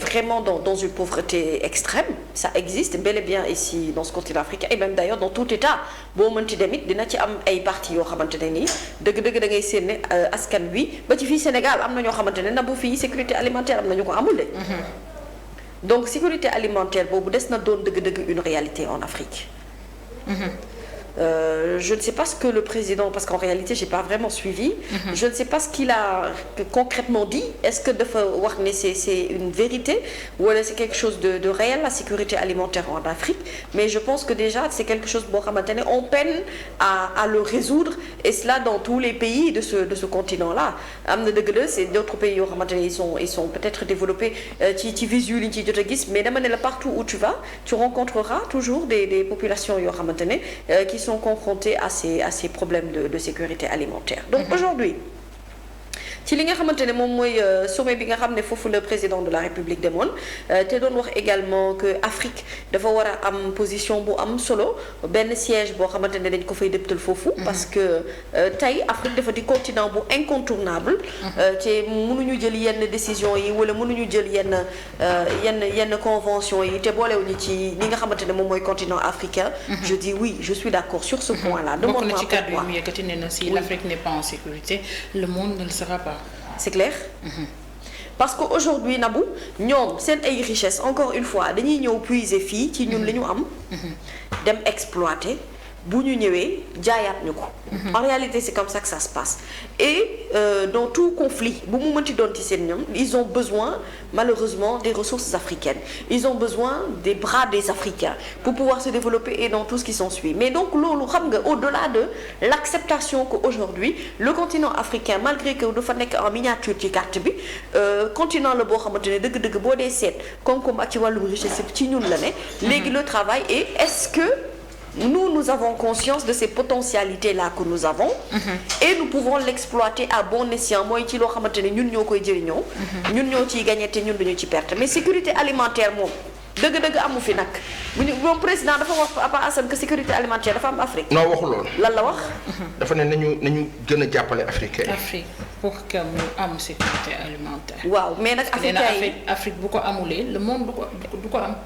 vraiment dans une pauvreté extrême. Ça existe bel et bien ici dans ce continent africain et même d'ailleurs dans tout état boo mënti dem it dina ci am ay parties yoo xamante ne nii dëgg-dëgg da ngay seen ne askan wi ba ci fii Sénégal am na ñoo xamante ne na bu fii sécurité alimentaire am na ñu ko amul de. Donc sécurité alimentaire boobu des na doon dëgg-dëgg une réalité en Afrique. Je ne sais pas ce que le président, parce qu'en réalité j'ai pas vraiment suivi, je ne sais pas ce qu'il a concrètement dit. Est-ce que dafa wax ne c'est une vérité ou alors c'est quelque chose de réel, la sécurité alimentaire en Afrique, mais je pense que déjà c'est quelque chose boo xamante ne on peine à le résoudre, et cela dans tous les pays de ce continent-là. Am na dëgg la c'est d'autres pays yoo xamante ne ils sont peut-être développés ci visuel yi ñu ci jot a gis, mais dama ne la partout où tu vas tu rencontreras toujours des populations yoo xamante ne qui sont confrontés à ces problèmes de sécurité alimentaire. Donc aujourd'hui ci li nga xamante ne moom mooy sommet bi nga xam ne foofu le président de la République demoon te doon wax également que Afrique dafa war a am position bu am solo, benn siège boo xamante ne dañ ko fay dëptal foofu. Parce que tey Afrique dafa di continent bu incontournable. te mënuñu jël yenn décision yi wala mënuñu jël yenn convention yi te boolewuñu ci li nga xamante ne moom mooy continent africain. Je dis oui, je suis d'accord sur ce point-là. Bokk na ci kàddu yi mu yëkkati ne na si l'Afrique n'est pas en sécurité, le monde ne le sera pas. C'est clair. Parce que aujourd'hui Nabou ñoom seen ay richesse encore une fois dañuy ñëw puiser fii ci ñun li ñu am. dem exploiter bu ñu ñëwee jaayaat ñu ko. En réalité c'est comme ça que ça se passe. Et dans tout conflit bu mu mënti doon ci seen ñoom ils ont besoin malheureusement des ressources africaines. Ils ont besoin des bras des Africains pour pouvoir se développer et dans tout ce qui s'ensuit. Mais donc loolu xam nga au-delà de l'acceptation qu'aujourd'hui le continent africain malgré que dafa nekk en miniature ci carte bi continent la boo xamante ne dëgg-dëgg boo dee seet koom-koom ak ci wàllum richesse ci ñun la ne. Léegi le travail et est-ce que nous avons conscience de ces potentialités-là que nous avons. Et nous pouvons l'exploiter à bon escient. Mooy ci loo xamante ne ñun ñoo koy jëriñoo. ñun ñoo ciy gagné te ñun dañu ci perte. Mais sécurité alimentaire moom dëgg-dëgg amu fi nag moom président dafa wax Papa Assane que sécurité alimentaire dafa am Afrique. non waxul loolu. lan la wax. dafa ne nañu gën a jàppale africain yi. Afrique pour que mu am sécurité alimentaire. waaw mais nag africain yi Afrique bu ko amulee le monde du ko am.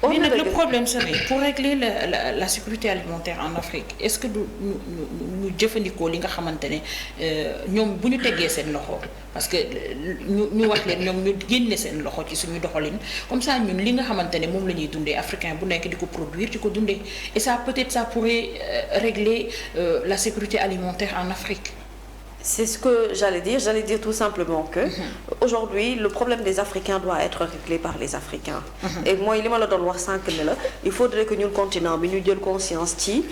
Mais nag le problème serait pour régler la sécurité alimentaire en Afrique est-ce que ñu jëfandikoo li nga xamante ne ñoom bu ñu teggee seen loxo parce que ñu wax leen ñoom ñu génne seen loxo ci suñu doxalin comme ça ñun li nga xamante ne moom la ñuy dundee africain bu nekk di ko produire di ko dundee et ça peut-être ça pourrait régler la sécurité alimentaire en Afrique. C'est ce que j'allais dire tout simplement que aujourd'hui le problème des Africains doit être réglé par les Africains. Et mooy li ma la doon wax sànq ne la il faudrait que ñun continent bi ñu jël conscience ci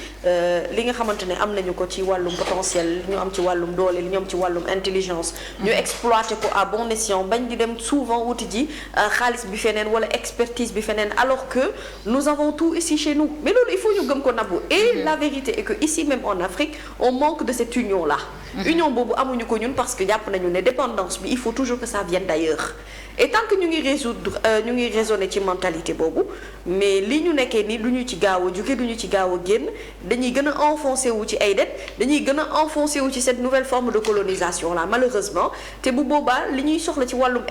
li nga xamante ne am nañu ko ci wàllum potentiel li ñu am ci wàllum doole li ñu am ci wàllum intelligence. ñu exploiter ko à bon escient bañ di dem souvent wuti ji xaalis bi feneen wala expertise bi feneen alors que nous avons tout ici chez nous mais loolu il faut ñu gëm ko nabu. Et la vérité est que ici même en Afrique on manque de cette union là. Union boobu amuñu ko ñun parce que jàpp nañu ne dépendance bi il faut toujours que ça vienne d'ailleurs. Et tant que ñu ngi raisonner ci mentalité boobu mais li ñu nekkee ni lu ñu ci gaaw a jóge du ñu ci gaaw a génn dañuy gën a enfoncer wu ci ay dettes dañuy gën a enfoncer wu ci cette nouvelle forme de colonisation là malheureusement te bu boobaa li ñuy soxla ci wàllum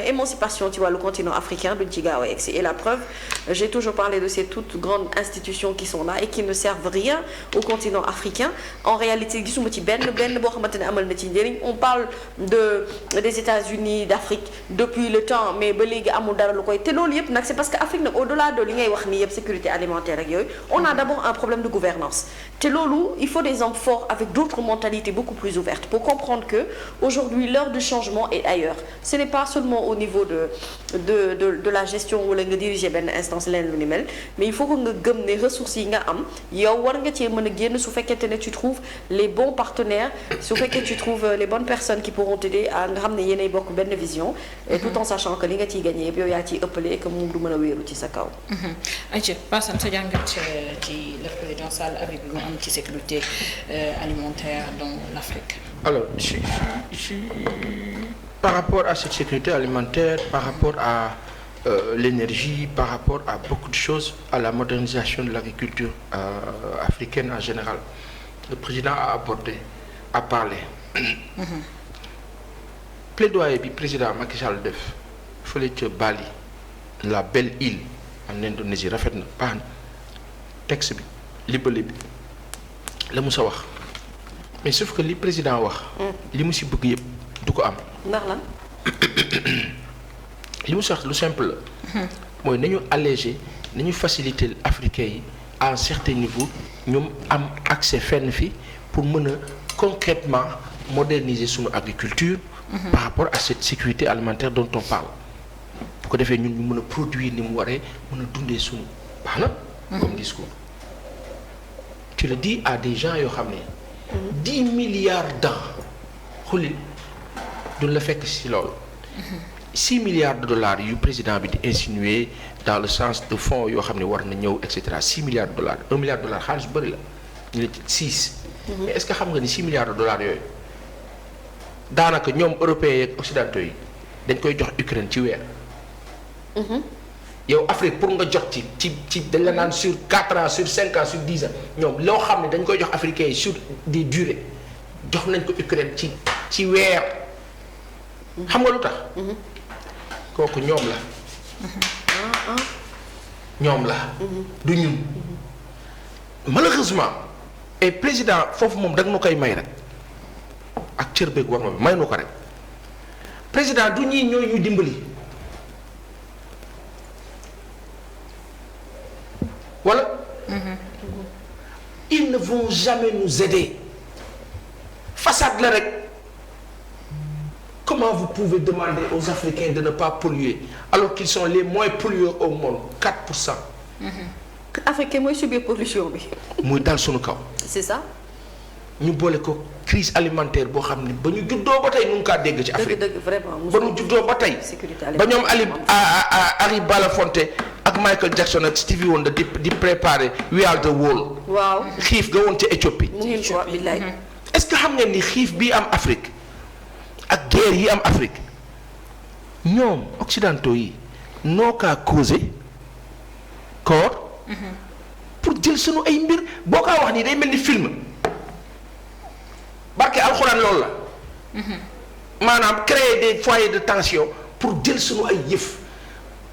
émancipation ci wàllu continent africain duñ ci gaaw a egsi. Et la preuve j'ai toujours parlé de ces toutes grandes institutions qui sont là et qui ne servent rien au continent africain. En réalité gisuma ci benn boo xamante ne amal na ci njëriñ. On parle des États-Unis d'Afrique depuis le temps mais ba léegi amul dara lu koy te loolu yëpp nag c'est parce que Afrique nag au-delà de li ngay wax ni yëpp sécurité alimentaire ak yooyu on a d'abord un problème de gouvernance te loolu il faut des hommes forts avec d'autres mentalités beaucoup plus ouvertes pour comprendre que aujourd'hui l'heure du changement est ailleurs. Ce n'est pas seulement au niveau de la gestion wala nga diriger benn instance leen lu ni mel mais il faut que nga gëm ne ressources yi nga am yow war nga cee mën a génn su fekkente ne tu trouves les bons partenaires su fekkee tu trouves les bonnes personnes qui pourront t'aider à nga xam ne yéenay bokk benn vision. Tout en sachant que li nga ciy gagné yëpp yow yaa ciy ëppale et que moom du mën a wéeru ci sa kaw. ayca Passane sa jàngat ci le président Sall avec bi mu am ci sécurité alimentaire dans l'Afrique. Alors par rapport à cette sécurité alimentaire par rapport à l'énergie par rapport à beaucoup de choses à la modernisation de l'agriculture africaine en général le président a parlé. Plaidoyer bi président Macky Sall def fële ca Bali la belle île en Indonésie rafet na baax na texte bi libale bi la mu sa wax mais sauf que li président wax. li mu si bëgg yëpp du ko am. ndax lan. li mu si wax lu simple la. mooy nañu alléger nañu faciliter africains yi à un certain niveau ñoom am accès fenn fi pour mën a concrètement moderniser sunu agriculture. par rapport à cette sécurité alimentaire dont on parle. bu ko defee ñun ñu mën a produire ni mu waree mën a dundee sunu baax na. comme discours. tu le dis à des gens yoo xam ne. 10 milliards d'ans xulil duñ la fekk ci loolu. 6 milliards de dollars yu président bi di insinuer dans le sens de fonds yoo xam ne war na ñëw et cetera 6 milliards de dollars 1 milliard de dollars xaalis bu bëri la ñu ne 6. mais est-ce que xam nga ni 6 milliards de dollars yooyu daanaka ñoom européens yeeg occidentaux yi dañ koy jox Ukraine ci weer. yow Afrique pour nga jot ci dañ la naan sur 4 ans sur 5 ans sur 10 ans ñoom loo xam ne dañ koy jox africains yi sur des durées jox nañ ko Ukraine ci weer. xam nga lu tax. kooku ñoom la. ñoom la. du ñun. malheureusement et président foofu moom da nga ma koy may rek ak cër beeg war ma may nu ko rek président du ñii ñooy ñu dimbali. voilà. Ils ne vont jamais nous aider. Façade la rek. Comment vous pouvez demander aux Africains de ne pas polluer alors qu'ils sont les moins pollueurs au monde 4%. Africain mooy subir pollution bi. muy dal sunu kaw. c'est ça. ñu boole ko crise alimentaire boo xam ne ba ñu juddoo ba tey nu ngi kaa dégg ci Afrique. dëgg vraiment. ba ñu juddoo ba tey. ba ñoom Harry Belafonte ak Michael Jackson ak Stevie Wonder di préparer We Are the World. waaw xiif ga woon ca Éthiopie. mu ngi ko billaay. est-ce que xam ngeen ni xiif bii am Afrique ak guerre yi am Afrique ñoom occidentaux yi noo kaa causé corps. pour jël sunu ay mbir boo kaa wax nii day mel ni film barke alxuraan loolu la. maanaam créer des foyers de tension pour jël sunu ay yëf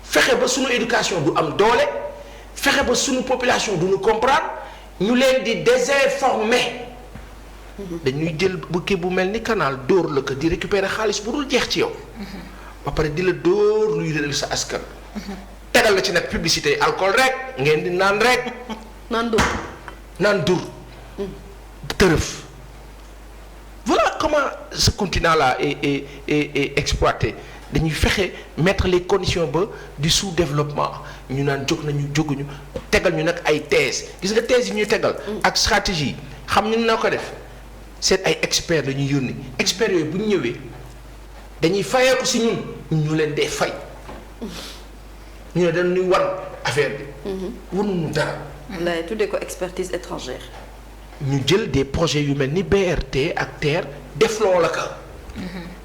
fexe ba sunu éducation du am doole fexe ba sunu population du ñu comprendre ñu leen di désinformer. dañuy jël bukki bu mel ni canal dóor la ko di récupérer xaalis bu dul jeex ci yow. ba pare di la dóor luy réeral sa askan. tegal la ci nag publicité alcool rek ngeen di naan rek. naan dur tërëf. voilà comment ce continent là est exploité dañuy fexe mettre les conditions ba du sous-développement ñu naan jóg nañu jóguñu tegal ñu nag ay thèse gis nga thèse yi ñuy tegal. ak stratégie xam ñu na ko def seet ay experts la ñuy yónni experts yooyu bu ñu ñëwee dañuy fayeeku si ñun ñu leen dee fay. ñu ne dañuy wan affaire bi. wanuñu dara. lay tuddee ko expertise étrangère. ñu jël des projets yu mel ni BRT ak TER def loo la ka.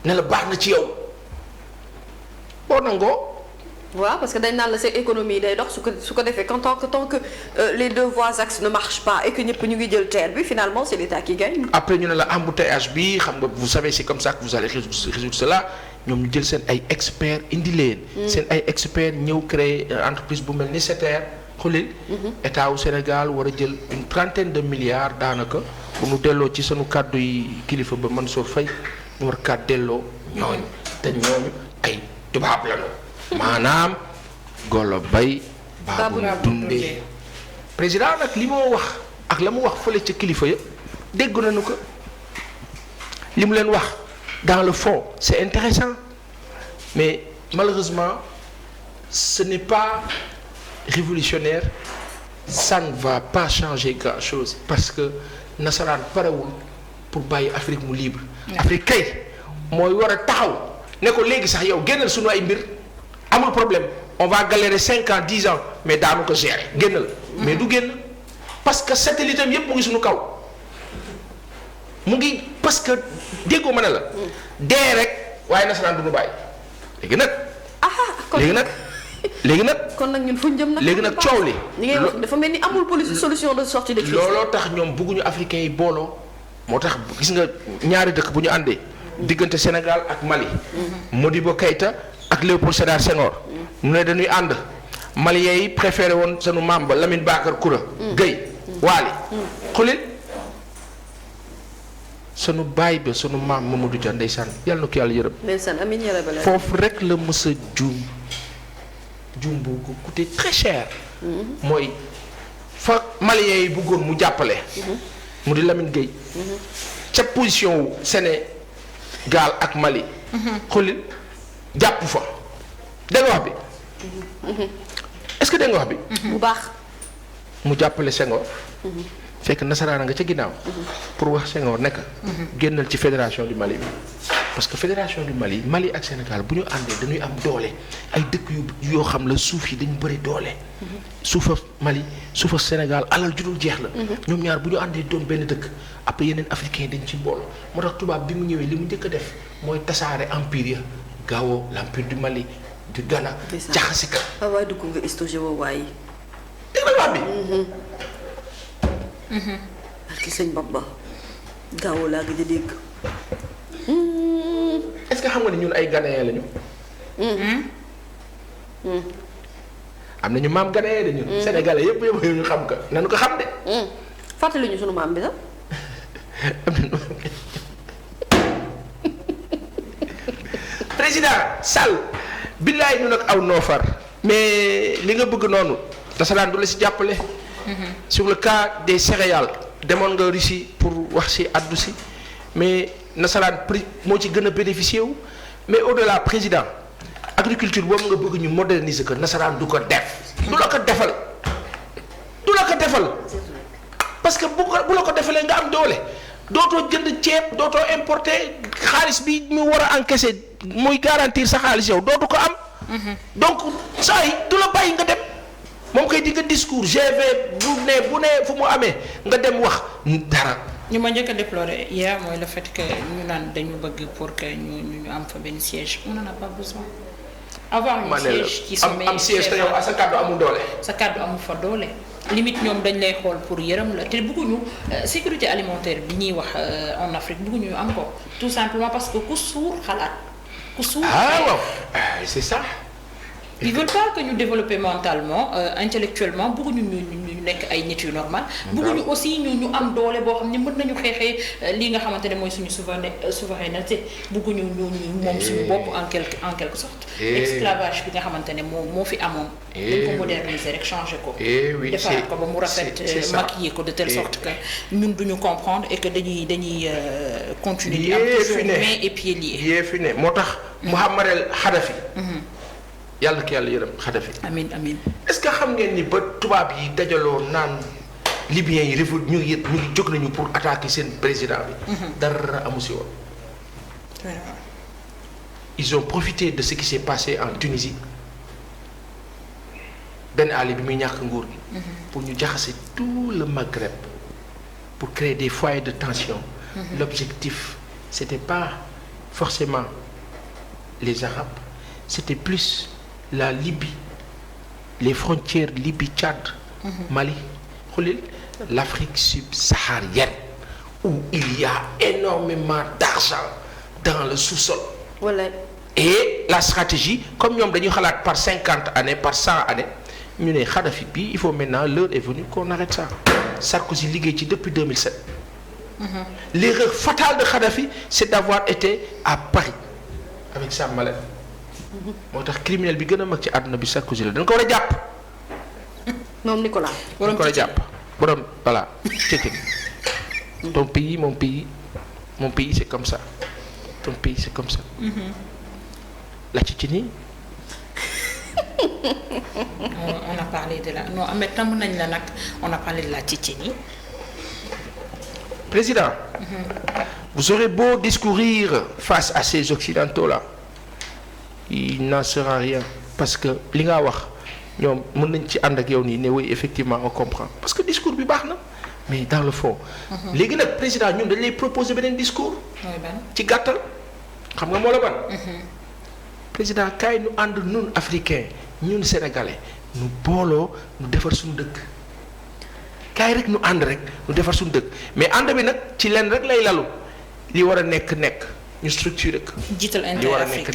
ne la baax na ci yow boo nangoo. waaw parce que dañ naan la seen économie day dox su ko defee tant que les deux voies axes ne marchent pas et que ñëpp ñu ngi jël TER bi finalement c'est l'État qui gagne. après ñu ne la embouteillage bi xam nga vous savez c'est comme ça que vous allez résoudre cela ñoom ñu jël seen ay experts indi leen. seen ay experts ñëw créer entreprise bu mel ni SETER xulil. état wu Sénégal war a jël une trentaine de milliards daanaka bu mu delloo ci sunu kàddu yi kilifa ba Mansour Faye ñu war kaa delloo ñooñu te ñooñu ay tubaab lañu. maanaam golo bay baabu dundee président nag li moo wax ak la mu wax fële ca kilifa ya dégg nañu ko li mu leen wax dans le fond c'est intéressant mais malheureusement ce n'est pas révolutionnaire ça ne va pas changer grand chose parce que nasaraan parewul pour bàyyi Afrique mu libre Afrique kay mooy war a taxaw ne ko léegi sax yow génnal sunu ay mbir amul problème on va galérer 5 ans 10 ans mais daanu ko gérer génnal mais du génn parce que satellite am yépp mu ngi suñu kaw mu ngi parce que déggoo ma ne la dee rek waaye nasaraan du ñu bàyyi léegi nag kon nag ñun fu ñu jëm nag léegi nag coow li li ngay wax dafa mel ni amul solution de sortie de crise. looloo tax ñoom bëgguñu africains yi booloo moo tax gis nga ñaari dëkk bu ñu àndee diggante Sénégal ak Mali Modibo Keïta ak ak Léopold Sédar Senghor. ñu ne dañuy ànd. Maliens yi préféré woon sunu maam ba Lamine Bakar Koura. Guèye Waali. xulil sunu baay ba sunu maam Mamadou Dia ndeysaan yàlla na ko yàlla yërëm. ndeysaan amiin yaa rabbal foofu rek la mës a juum bu ko coûté très cher. mooy fa Maliens yi bëggoon mu jàppale. mu di Lamine Guèye. ca position wu Sénégal ak Mali. xulil jàpp fa dégg nga wax bi. est-ce que dégg nga wax bi. bu baax. mu jàppale Senghor. fekk nasaraan nga ca ginnaaw. pour wax Senghor nekk. génnal ci fédération du Mali bi. parce que fédération du Mali ak Sénégal bu ñu àndee dañuy am doole ay dëkk yoo xam la suuf yi dañu bëri doole. suufa Mali suufa Sénégal alal ju dul jeex la. ñoom ñaar bu ñu àndee doon benn dëkk après yeneen africain dañ ci bool moo tax tubaab bi mu ñëwee li mu njëkk a def mooy tasaare empire ya Gao l'empire du Mali du Ghana. jaxase ka. waaw waaye dugg nga histoire boobu waaye. dégg nga wax bi. parce que sëñ Bamba Gao laa gëj a dégg. est-ce que xam nga ni ñun ay Ghanéens lañu. am nañu maam Ghanéen de ñun. Sénégalais yëpp ñu xam ko nañu ko xam de. fàttali ñu sunu maam bi sax. am nañu président Sall billaay ñu nag aw noofar mais li nga bëgg noonu nasaraan du la si jàppale. sur le cas des céréales demoon nga Russie pour wax si addu si mais nasaraan prix moo ci gën a bénéficié wu mais au-delà président agriculture boobu nga bëgg ñu moderniser ko nasaraan du ko def. du la ko defal parce que bu la ko defalee nga am doole dootoo jënd ceeb dootoo importer xaalis bi mu war a encaisser muy garantir sa xaalis yow dootu ko am. donc saa yi du la bàyyi nga dem. moom koy di nga discours GV bu ne fu mu amee nga dem wax dara. ñu ma njëkk a déplorer hier mooy le fait que ñu naan dañu bëgg pour que ñu am fa benn siège on n'en a pas besoin. avoir un siège qui sommet am siège te yow sa kàddu amul doole. sa kàddu amul fa doole limite ñoom dañ lay xool pour yërëm la te bëgguñu sécurité alimentaire bi ñuy wax en Afrique bëgguñu am ko tout simplement parce que ku suur xalaat ku suur. waaw c'est ça. ils veulent pas que ñu développer mentalement intellectuellement bëgguñu ñu nekk ay nit yu normal bëgguñu aussi ñu am doole boo xam ne mën nañu xeexee li nga xamante ne mooy suñu souveraineté bëgguñu ñu moom suñu bopp en quelque sorte esclavage bi nga xamante ne moo fi amoon dañ ko moderniser rek changer ko defaraat ko ba mu rafet maquiller ko de telle sorte que ñun duñu comprendre et que dañuy continuer di am toujours mains et pieds liés yee fi ne moo tax Mouammar el Kadhafi yàlla ki yàlla yërëm Kadhafi. amiin amiin. est-ce que xam ngeen ni ba tubaab yi dajaloo naan libyens yi ñu ngi jóg nañu pour attaquer seen président bi. dara amu si woon. ils ont profité de ce qui s'est passé en Tunisie Ben Ali bi muy ñàkk nguur gi. pour ñu jaxase tout le Maghreb pour créer des foyers de tension. L'objectif c'était pas forcément les Arabes c'était plus la Libye les frontières Libye-Tchad Mali xulil l'Afrique subsaharienne où il y a énormément d'argent dans le sous-sol. Voilà. Et la stratégie comme ñoom dañuy xalaat par 50 années par 100 années ñu ne Kadhafi bi il faut maintenant l'heure est venue qu'on arrête ça. Sarkozy liggéey ci depuis 2007. L'erreur fatale de Kadhafi c'est d'avoir été à Paris avec sa mallette. moo tax criminel bi gën a mag ci àdduna bi Sarkozy la dañ ko war a jàpp. moom Nicolas. dañ ko war a jàpp borom voilà Tchétchénie. ton pays mon pays c'est comme ça ton pays c'est comme ça. La Tchétchénie. on a parlé de la non mais tam nañ la nag on a parlé de la Tchétchénie. Président. Vous aurez beau discourir face à ces occidentaux là. Il n'en sera rien parce que li nga wax ñoom mën nañ ci ànd ak yow nii ne oui effectivement on comprend parce que discours bi baax na mais dans le fond. léegi nag président ñun dañ lay proposer beneen discours. ci gàttal xam nga moo la ban. président kaay ñu ànd ñun africain ñun sénégalais ñu booloo ñu defar suñu dëkk kaay rek ñu ànd rek ñu defar suñu dëkk mais ànd bi nag ci leen rek lay lalu li war a nekk ñu structuré ko. jiital li war a nekk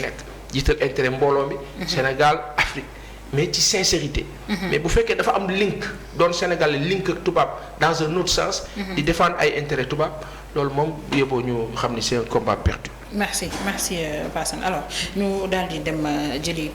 jiital intérêt mbooloo mi. Sénégal Afrique mais ci sincérité. mais bu fekkee dafa am link doon Sénégal link ak tubaab dans un autre sens. di défendre ay intérêt tubaab loolu moom yóbboo ñu xam ni c'est un combat perdu. merci Bassane alors ñu daal di dem jëli.